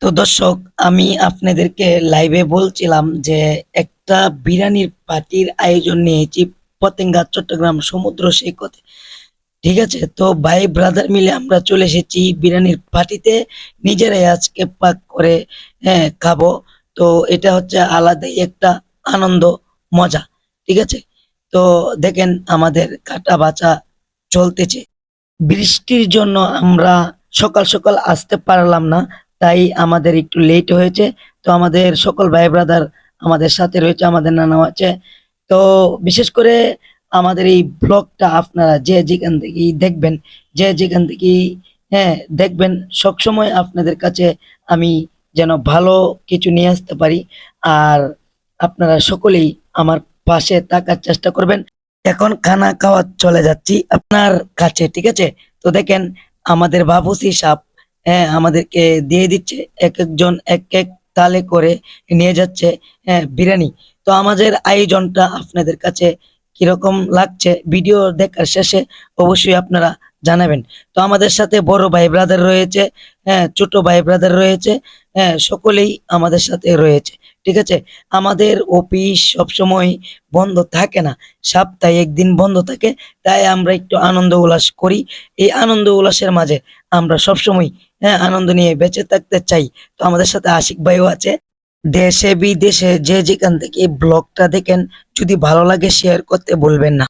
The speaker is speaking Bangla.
তো দর্শক, আমি আপনাদেরকে লাইভে বলছিলাম যে একটা বিরিয়ানির পার্টির আয়োজন নিয়েছি পতেঙ্গা চট্টগ্রাম সমুদ্র সৈকতে। ঠিক আছে, তো ভাই ব্রাদার মিলে আমরা চলে এসেছি বিরিয়ানির পার্টিতে। নিজেরাই আজকে পাক করে খাবো। তো এটা হচ্ছে আলাদাই একটা আনন্দ, মজা। ঠিক আছে, তো দেখেন আমাদের কাটা বাচা চলতেছে। বৃষ্টির জন্য আমরা সকাল সকাল আসতে পারলাম না, তাই আমাদের একটু লেট হয়েছে। তো আমাদের সকল ভাই ব্রাদার আমাদের সাথে রয়েছে, আমাদের নানাও আছে। তো বিশেষ করে আমাদের এই ব্লগটা আপনারা যে যেখান থেকেই দেখবেন, যে যেখান থেকেই দেখবেন, সবসময় আপনাদের কাছে আমি যেন ভালো কিছু নিয়ে আসতে পারি। আর আপনারা সকলেই আমার পাশে থাকার চেষ্টা করবেন। এখন খানা খাওয়া চলে যাচ্ছি আপনার কাছে। ঠিক আছে, তো দেখেন আমাদের বাবুর্চি সাহেব আমাদেরকে দিয়ে দিচ্ছে, এক একজন এক এক তালে করে নিয়ে যাচ্ছে বিরিয়ানি। তো আমাদের আয়োজনটা আপনাদের কাছে কিরকম লাগছে ভিডিও দেখার শেষে অবশ্যই আপনারা জানাবেন। তো আমাদের সাথে বড় ভাই ব্রাদার রয়েছে, ছোট ভাই ব্রাদার রয়েছে, সকলেই আমাদের সাথে রয়েছে। ঠিক আছে, আমাদের অফিস সবসময় বন্ধ থাকে না, সপ্তাহে একদিন বন্ধ থাকে। তাই আমরা একটু আনন্দ উল্লাস করি। এই আনন্দ উল্লাসের মাঝে আমরা সবসময় আনন্দ নিয়ে বেঁচে থাকতে চাই। তো আমাদের সাথে আশিক ভাইও আছে। দেশে বিদেশে যে যেখান থেকে এই ব্লগটা দেখেন, যদি ভালো লাগে শেয়ার করতে ভুলবেন না।